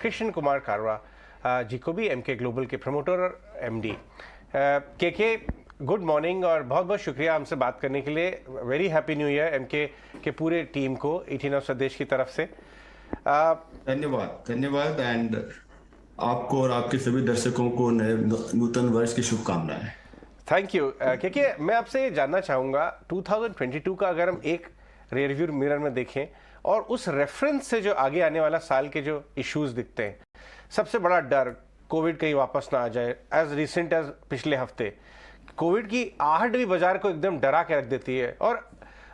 कृष्ण कुमार कारवा जी को भी एमके ग्लोबल के प्रमोटर और एमडी। के गुड मॉर्निंग और बहुत बहुत शुक्रिया हमसे बात करने के लिए। Very happy new year MK के पूरे टीम को 18 स्वदेश की तरफ से। धन्यवाद धन्यवाद एंड आपको और आपके सभी दर्शकों को नए नूतन वर्ष की शुभकामनाएं। Thank you. क्योंकि मैं आपसे ये जानना चाहूँगा 2022 का अगर हम एक रियरव्यू मिरर में देखें और उस रेफरेंस से जो आगे आने वाला साल के जो इश्यूज दिखते हैं, सबसे बड़ा डर कोविड कहीं वापस ना आ जाए। एज रिसेंट एज पिछले हफ्ते कोविड की आहट भी बाजार को एकदम डरा के रख देती है और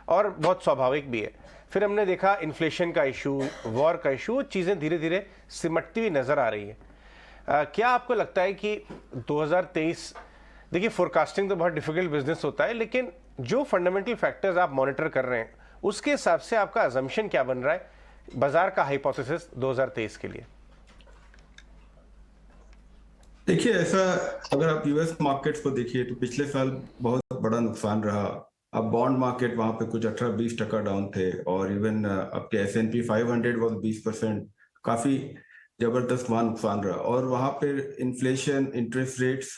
बहुत स्वाभाविक भी है। फिर हमने देखा इन्फ्लेशन का इशू, वॉर का इशू, चीज़ें धीरे धीरे सिमटती हुई नजर आ रही है। क्या आपको लगता है कि 2023, देखिए फोरकास्टिंग तो बहुत डिफिकल्ट बिजनेस होता है, लेकिन जो फंडामेंटल फैक्टर्स आप मॉनिटर कर रहे हैं उसके हिसाब से आपका अजम्पशन क्या बन रहा है बाजार का हाइपोथेसिस 2023 के लिए? देखिए, ऐसा अगर आप यूएस मार्केट्स को देखिए तो पिछले साल बहुत बड़ा नुकसान रहा। अब बॉन्ड मार्केट वहां पे कुछ 18-20% डाउन थे और इवन आपके S&P 500 वॉज 20%, काफी जबरदस्त वहां नुकसान रहा। और वहां पे इन्फ्लेशन, इंटरेस्ट रेट्स,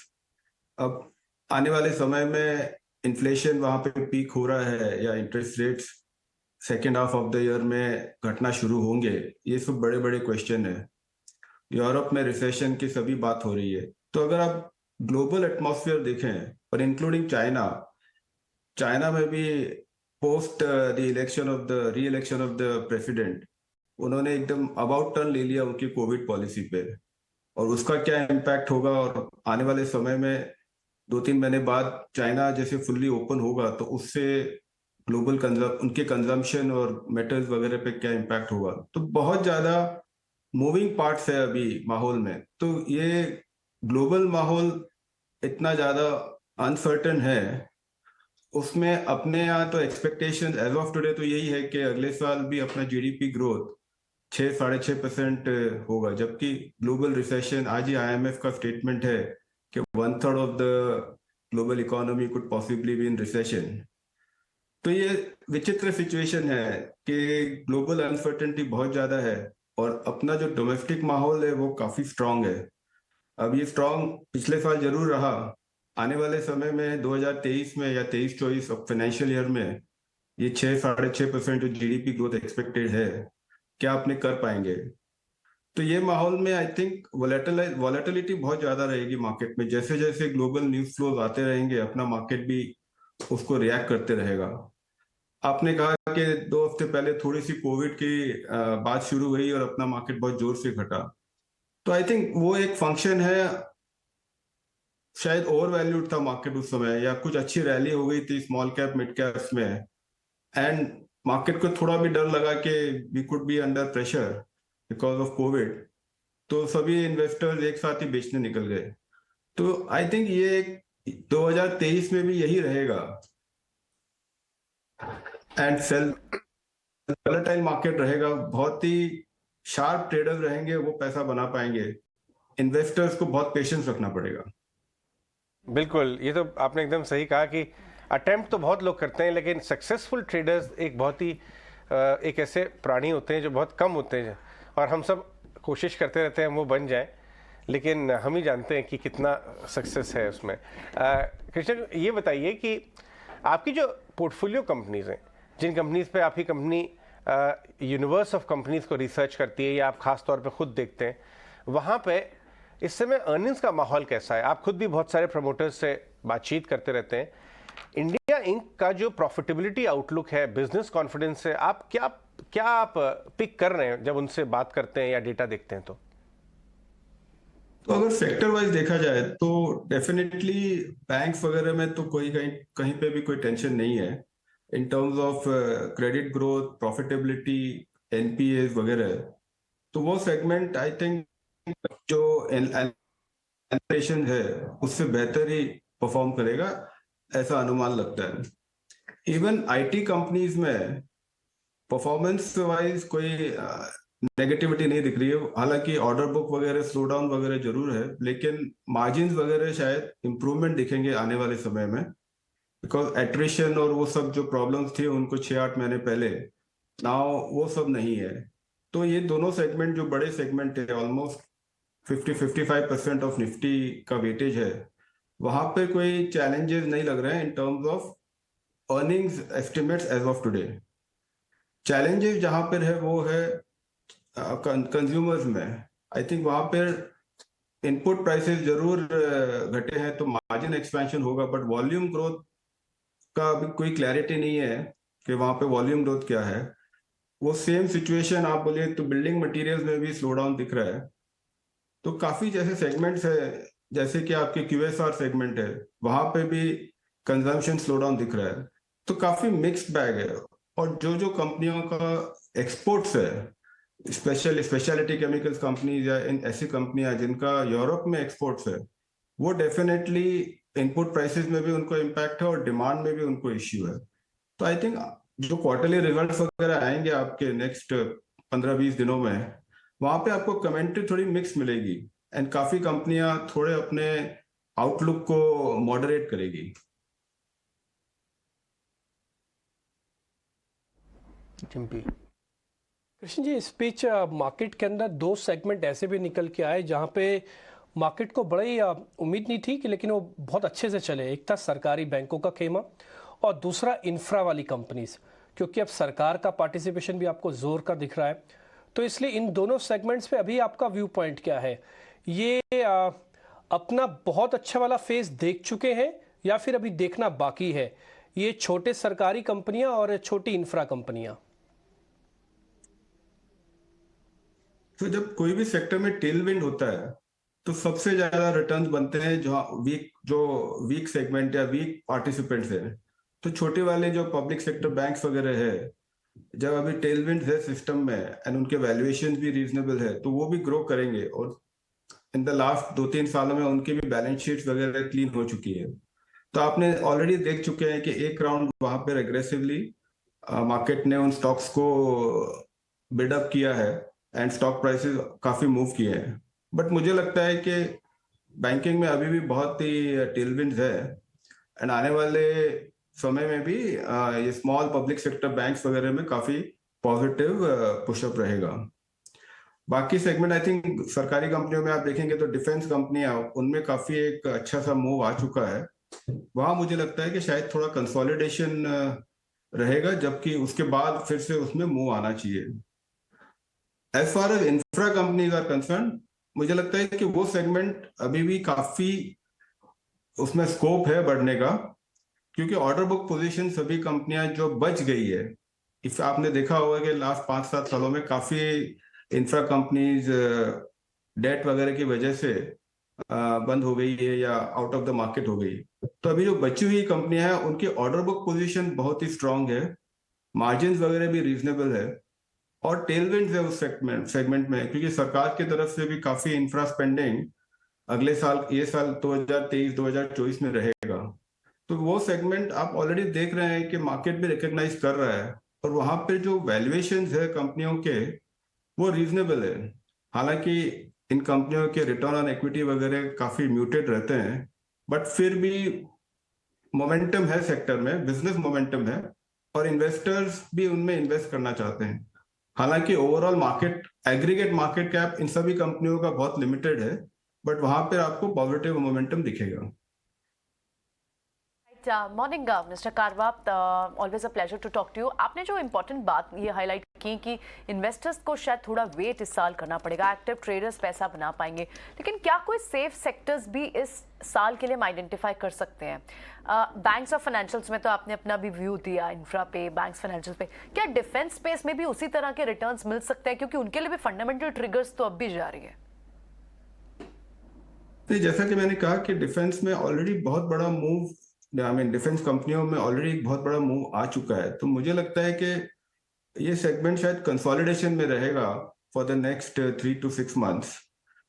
अब आने वाले समय में इन्फ्लेशन वहां पे पीक हो रहा है या interest rates second half of the year में घटना शुरू होंगे, ये सब बड़े बड़े क्वेश्चन है। यूरोप में रिसेशन की सभी बात हो रही है। तो अगर आप ग्लोबल एटमॉस्फेयर देखें और इंक्लूडिंग चाइना, चाइना में भी post the election of the री इलेक्शन ऑफ द प्रेसिडेंट, उन्होंने एकदम अबाउट टर्न ले लिया उनकी कोविड पॉलिसी पे। और उसका क्या इम्पैक्ट होगा और आने वाले समय में 2-3 महीने बाद चाइना जैसे फुल्ली ओपन होगा तो उससे ग्लोबल उनके कंजम्पशन और मेटल्स वगैरह पे क्या इम्पैक्ट होगा। तो बहुत ज्यादा मूविंग पार्ट्स है अभी माहौल में। तो ये ग्लोबल माहौल इतना ज्यादा अनसर्टन है, उसमें अपने यहाँ तो एक्सपेक्टेशन एज ऑफ टुडे तो यही है कि अगले साल भी अपना जीडीपी ग्रोथ 6-6.5% होगा, जबकि ग्लोबल रिसेशन, आज ही आईएमएफ का स्टेटमेंट है कि 1/3 of the global economy could possibly be in recession. तो ये विचित्र सिचुएशन है कि ग्लोबल अनसर्टेनिटी बहुत ज्यादा है और अपना जो डोमेस्टिक माहौल है वो काफी स्ट्रांग है। अब ये स्ट्रांग पिछले साल जरूर रहा, आने वाले समय में 2023 में या 23-24 फाइनेंशियल ईयर में ये 6-6.5% जो जीडीपी ग्रोथ एक्सपेक्टेड है, क्या अपने कर पाएंगे? तो ये माहौल में आई थिंक वॉलेटिलिटी बहुत ज्यादा रहेगी मार्केट में। जैसे जैसे ग्लोबल न्यूज फ्लोज आते रहेंगे, अपना मार्केट भी उसको रिएक्ट करते रहेगा। आपने कहा कि 2 हफ्ते पहले थोड़ी सी कोविड की बात शुरू हुई और अपना मार्केट बहुत जोर से घटा। तो आई थिंक वो एक फंक्शन है, शायद ओवर वैल्यूड था मार्केट उस समय, या कुछ अच्छी रैली हो गई थी स्मॉल कैप मिड कैप्स में एंड मार्केट को थोड़ा भी डर लगा कि we could be under pressure because of covid, तो सभी इन्वेस्टर्स एक साथ ही बेचने निकल गए। तो आई थिंक ये 2023 में भी यही रहेगा एंड सेल वोलेटाइल मार्केट रहेगा। बहुत ही शार्प ट्रेडर्स रहेंगे, वो पैसा बना पाएंगे। इन्वेस्टर्स को बहुत पेशेंस रखना पड़ेगा। बिल्कुल, ये तो आपने एकदम सही कहा कि अटेम्प्ट तो बहुत लोग करते हैं, लेकिन सक्सेसफुल ट्रेडर्स एक बहुत ही एक ऐसे प्राणी होते हैं जो बहुत कम होते हैं और हम सब कोशिश करते रहते हैं वो बन जाए, लेकिन हम ही जानते हैं कि कितना सक्सेस है उसमें। कृष्ण, ये बताइए कि आपकी जो पोर्टफोलियो कंपनीज हैं, जिन कंपनीज पे आपकी कंपनी यूनिवर्स ऑफ कंपनीज को रिसर्च करती है या आप खास तौर पे खुद देखते हैं, वहाँ पे इस समय अर्निंग्स का माहौल कैसा है? आप खुद भी बहुत सारे प्रमोटर्स से बातचीत करते रहते हैं। इंडिया इंक का जो प्रॉफिटेबिलिटी आउटलुक है, बिजनेस कॉन्फिडेंस है, आप क्या आप पिक कर रहे हैं जब उनसे बात करते हैं या डेटा देखते हैं? तो अगर सेक्टर वाइज देखा जाए तो डेफिनेटली बैंक्स वगैरह में तो कोई कहीं कहीं पे भी कोई टेंशन नहीं है इन terms of credit growth, profitability, NPA वगैरह। तो वो सेगमेंट आई थिंक जो एनपेशन है उससे बेहतर ही परफॉर्म करेगा, ऐसा अनुमान लगता है। इवन आईटी कंपनीज में परफॉर्मेंस वाइज कोई नेगेटिविटी नहीं दिख रही है। हालांकि ऑर्डर बुक वगैरह स्लो डाउन वगैरह जरूर है, लेकिन मार्जिन वगैरह शायद इंप्रूवमेंट दिखेंगे आने वाले समय में, बिकॉज एट्रिशन और वो सब जो प्रॉब्लम्स थी उनको 6-8 महीने पहले, नाउ वो सब नहीं है। तो ये दोनों सेगमेंट जो बड़े सेगमेंट है, ऑलमोस्ट 50-55% ऑफ निफ्टी का वेटेज है, वहां पे कोई चैलेंजेस नहीं लग रहे हैं in terms of earnings estimates as of today. Challenges जहां पर है वो है कंज्यूमर्स में। आई थिंक वहां पर इनपुट प्राइसेस जरूर घटे हैं तो मार्जिन एक्सपेंशन होगा, बट वॉल्यूम ग्रोथ का अभी कोई क्लैरिटी नहीं है कि वहां पे वॉल्यूम ग्रोथ क्या है। वो सेम सिचुएशन आप बोलिए तो बिल्डिंग मटेरियल्स में भी स्लो डाउन दिख रहा है। तो काफी जैसे सेगमेंट्स है, जैसे कि आपके क्यूएसआर सेगमेंट है, वहां पे भी कंजम्पशन स्लो डाउन दिख रहा है। तो काफी मिक्स्ड बैग है। और जो जो कंपनियों का एक्सपोर्ट्स है, स्पेशलिटी केमिकल्स कंपनीज या इन ऐसी कंपनियां जिनका यूरोप में एक्सपोर्ट्स है, वो डेफिनेटली इनपुट प्राइसेस में भी उनको इम्पैक्ट है और डिमांड में भी उनको इश्यू है। तो आई थिंक जो क्वार्टरली रिजल्ट्स वगैरह आएंगे आपके नेक्स्ट 15-20 दिनों में, वहां पे आपको कमेंट्री थोड़ी मिक्स मिलेगी एंड काफी कंपनियां थोड़े अपने आउटलुक को मॉडरेट करेगी। चिंपी। कृष्ण जी, इस बीच मार्केट के अंदर दो सेगमेंट ऐसे भी निकल के आए जहां पे मार्केट को बड़ी उम्मीद नहीं थी कि, लेकिन वो बहुत अच्छे से चले। एक था सरकारी बैंकों का खेमा और दूसरा इंफ्रा वाली कंपनीज, क्योंकि अब सरकार का पार्टिसिपेशन भी आपको जोर का दिख रहा है। तो इसलिए इन दोनों सेगमेंट्स पे अभी आपका व्यू पॉइंट क्या है? ये अपना बहुत अच्छा वाला फेज देख चुके हैं या फिर अभी देखना बाकी है, ये छोटे सरकारी कंपनियां और छोटी इंफ्रा कंपनियां? तो जब कोई भी सेक्टर में टेल विंड होता है तो सबसे ज्यादा रिटर्न्स बनते हैं जो वीक सेगमेंट या वीक पार्टिसिपेंट्स है। तो छोटे वाले जो पब्लिक सेक्टर बैंक्स वगैरह है, जब अभी टेल विंड है सिस्टम में एंड उनके वैल्यूएशन भी रीजनेबल है, तो वो भी ग्रो करेंगे। और इन द लास्ट 2-3 सालों में उनकी भी बैलेंस शीट्स वगैरह क्लीन हो चुकी है। तो आपने ऑलरेडी देख चुके हैं कि एक राउंड वहां पर एग्रेसिवली मार्केट ने उन स्टॉक्स को बिल्डअप किया है एंड स्टॉक प्राइसेस काफी मूव किए हैं। बट मुझे लगता है कि बैंकिंग में अभी भी बहुत ही टेलविंड्स है एंड आने वाले समय में भी ये स्मॉल पब्लिक सेक्टर बैंक्स वगैरह में काफी पॉजिटिव पुशअप रहेगा। बाकी सेगमेंट आई थिंक सरकारी कंपनियों में आप देखेंगे तो डिफेंस कंपनियां, उनमें काफी एक अच्छा सा मूव आ चुका है। वहां मुझे लगता है कि शायद थोड़ा कंसोलिडेशन रहेगा, जबकि उसके बाद फिर से उसमें मूव आना चाहिए। As far as infra companies are concern, मुझे लगता है कि वो सेगमेंट अभी भी काफी उसमें स्कोप है बढ़ने का, क्योंकि ऑर्डर बुक पोजीशन सभी कंपनियां जो बच गई है, इफ आपने देखा होगा कि लास्ट 5-7 सालों में काफी इंफ्रा कंपनीज डेट वगैरह की वजह से बंद हो गई है या आउट ऑफ द मार्केट हो गई। तो अभी जो बची हुई कंपनियां हैं उनकी ऑर्डर बुक पोजीशन बहुत ही स्ट्रांग है, मार्जिन वगैरह भी रीजनेबल है और टेलविंड्स है उस सेगमेंट में, क्योंकि सरकार की तरफ से भी काफी इंफ्रा स्पेंडिंग अगले साल, ये साल 2023-2024 में रहेगा। तो वो सेगमेंट आप ऑलरेडी देख रहे हैं कि मार्केट भी रिकॉग्नाइज कर रहा है और वहां पे जो वैल्यूएशंस है कंपनियों के वो रीजनेबल है। हालांकि इन कंपनियों के रिटर्न ऑन इक्विटी वगैरह काफी म्यूटेड रहते हैं, बट फिर भी मोमेंटम है सेक्टर में, बिजनेस मोमेंटम है और इन्वेस्टर्स भी उनमें इन्वेस्ट करना चाहते हैं। हालांकि overall market, aggregate market cap इन सभी कंपनियों का बहुत लिमिटेड है, बट वहां पर आपको पॉजिटिव मोमेंटम दिखेगा। Morning mister Karwa, always a pleasure to talk to you. आपने जो इम्पोर्टेंट बात ये हाईलाइट की कि इन्वेस्टर्स को शायद थोड़ा वेट इस साल करना पड़ेगा, एक्टिव ट्रेडर्स पैसा बना पाएंगे, लेकिन क्या कोई सेफ सेक्टर्स भी इस साल के लिए हम आइडेंटिफाई कर सकते हैं? बैंक्स और फाइनेंशियल्स में तो आपने अपना भी व्यू दिया, इंफ्रा पे, बैंक्स, फाइनेंशियल्स पे, क्या डिफेंस स्पेस में भी उसी तरह के रिटर्न्स मिल सकते हैं, क्योंकि उनके लिए भी फंडामेंटल ट्रिगर्स तो अब भी जारी है? जैसा कि मैंने कहा कि डिफेंस में ऑलरेडी बहुत बड़ा मूव, डिफेंस कंपनियों में ऑलरेडी एक बहुत बड़ा मूव आ चुका है। तो मुझे लगता है कि ये सेगमेंट शायद कंसोलिडेशन में रहेगा for the next 3 to 6 months,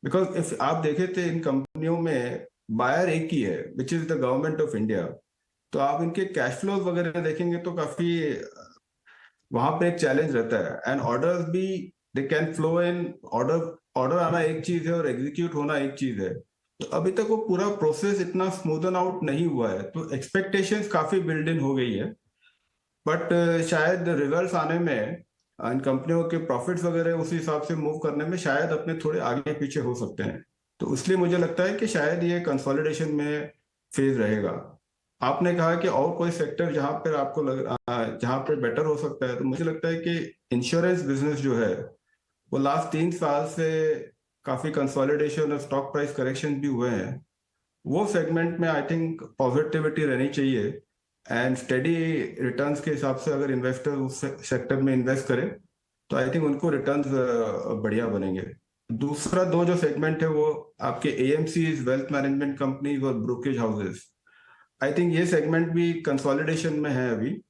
because if आप देखें तो इन कंपनियों में बायर एक ही है, which is the government of India. तो आप इनके कैश फ्लोज वगैरह देखेंगे तो काफी वहां पे एक चैलेंज रहता है एंड ऑर्डर्स भी they can flow in. Order आना एक चीज है और एग्जीक्यूट होना एक चीज है। तो अभी तक वो पूरा प्रोसेस इतना स्मूदन आउट नहीं हुआ है, तो एक्सपेक्टेशंस काफी बिल्ड इन हो गई है। बट शायद रिजल्ट्स आने में इन कंपनियों के प्रॉफिट्स वगैरह उस हिसाब से मूव करने में शायद अपने थोड़े आगे पीछे हो सकते हैं। तो इसलिए मुझे लगता है कि शायद ये कंसोलिडेशन में फेज रहेगा। आपने कहा कि और कोई सेक्टर जहां पर आपको जहां पर बेटर हो सकता है, तो मुझे लगता है कि इंश्योरेंस बिजनेस जो है वो लास्ट 3 साल से काफी कंसोलिडेशन और स्टॉक प्राइस करेक्शन भी हुए हैं। वो सेगमेंट में आई थिंक पॉजिटिविटी रहनी चाहिए एंड स्टेडी रिटर्न्स के हिसाब से अगर इन्वेस्टर उस सेक्टर में इन्वेस्ट करे तो आई थिंक उनको रिटर्न्स बढ़िया बनेंगे। दूसरा दो जो सेगमेंट है वो आपके एएमसीज, वेल्थ मैनेजमेंट कंपनीज और ब्रोकरेज हाउसेस, आई थिंक ये सेगमेंट भी कंसोलिडेशन में है अभी।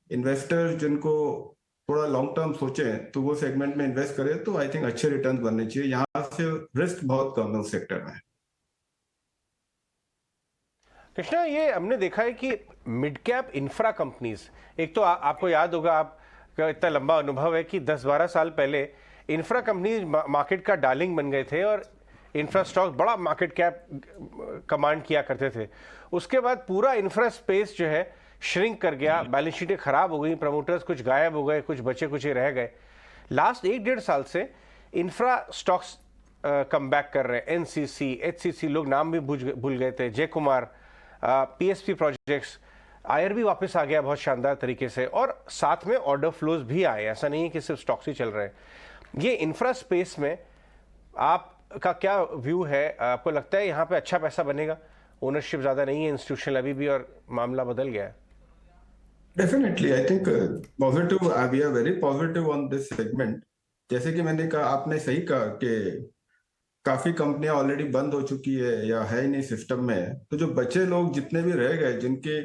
इन्वेस्टर्स जिनको थोड़ा लॉन्ग टर्म सोचे तो वो सेगमेंट में इन्वेस्ट करें तो आई थिंक अच्छे रिटर्न्स बनने चाहिए। यहाँ से रिस्क बहुत कम है उस सेक्टर में। कृष्णा, ये हमने देखा है कि मिड कैप इंफ्रा कंपनीज, एक तो आपको याद होगा, आपका इतना लंबा अनुभव है कि 10-12 साल पहले इंफ्रा कंपनीज मार्केट का डार्लिंग बन गए थे और इंफ्रा स्टॉक बड़ा मार्केट कैप कमांड किया करते थे। उसके बाद पूरा इंफ्रा स्पेस जो है श्रिंक कर गया, बैलेंस शीटें खराब हो गई, प्रमोटर्स कुछ गायब हो गए, कुछ बचे कुछ रह गए। लास्ट 1-1.5 साल से इंफ्रा स्टॉक्स कम बैक कर रहे हैं। एनसीसी, एचसीसी, लोग नाम भी भूल गए थे, जय कुमार, पीएसपी प्रोजेक्ट्स, आईआरबी वापस आ गया बहुत शानदार तरीके से, और साथ में ऑर्डर फ्लोज भी आए। ऐसा नहीं है कि सिर्फ स्टॉक्स ही चल रहे हैं। ये इंफ्रा स्पेस में आपका क्या व्यू है? आपको लगता है यहाँ पे अच्छा पैसा बनेगा? ओनरशिप ज्यादा नहीं है इंस्टीट्यूशनल अभी भी और मामला बदल गया है। Definitely I think positive, we are very positive on this segment. जैसे कि मैंने कहा, आपने सही कहा कि काफी कंपनियां ऑलरेडी बंद हो चुकी है या है ही नहीं सिस्टम में। तो जो बचे लोग जितने भी रह गए, जिनके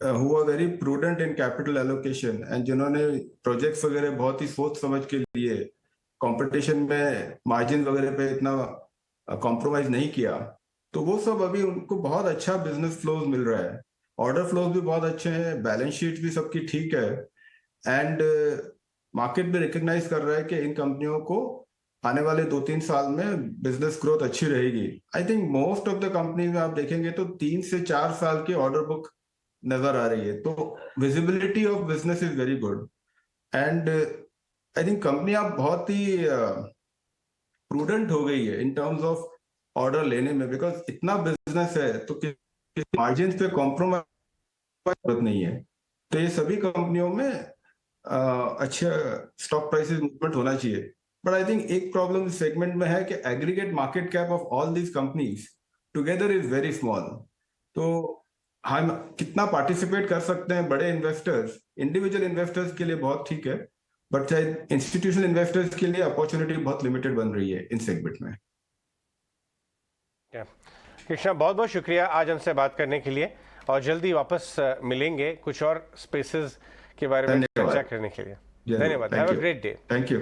who are very prudent in capital allocation and जिन्होंने प्रोजेक्ट्स वगैरह बहुत ही सोच समझ के लिए, कंपटीशन में मार्जिन वगैरह पे इतना कॉम्प्रोमाइज नहीं किया, तो वो सब अभी उनको बहुत अच्छा बिजनेस फ्लोज मिल रहा है। ऑर्डर फ्लोज भी बहुत अच्छे हैं, बैलेंस शीट भी सबकी ठीक है एंड मार्केट भी रिकग्नाइज कर रहा है कि इन कंपनियों को आने वाले 2-3 साल में बिजनेस ग्रोथ अच्छी रहेगी। I think most of the companies में आप देखेंगे तो 3 से 4 साल की ऑर्डर बुक नजर आ रही है। तो visibility of business is very good and I think कंपनियां बहुत ही प्रूडेंट हो गई है इन टर्म्स ऑफ ऑर्डर लेने में, बिकॉज इतना बिजनेस है तो मार्जिन पे कॉम्प्रोमाइज नहीं है। तो ये सभी कंपनियों में अच्छा स्टॉक प्राइसेस मूवमेंट होना चाहिए। बट आई थिंक एक प्रॉब्लम इस सेगमेंट में है कि aggregate market cap of all these companies together is very small. तो हम कितना पार्टिसिपेट कर सकते हैं बड़े इन्वेस्टर्स, इंडिविजुअल इन्वेस्टर्स के लिए बहुत ठीक है, बट शायद इंस्टीट्यूशनल इन्वेस्टर्स के लिए अपॉर्चुनिटी बहुत लिमिटेड बन रही है इन सेगमेंट में। कृष्णा, बहुत बहुत शुक्रिया आज हमसे बात करने के लिए, और जल्दी वापस मिलेंगे कुछ और स्पेसेस के बारे में चर्चा करने के लिए। धन्यवाद। Have a great day. Thank you.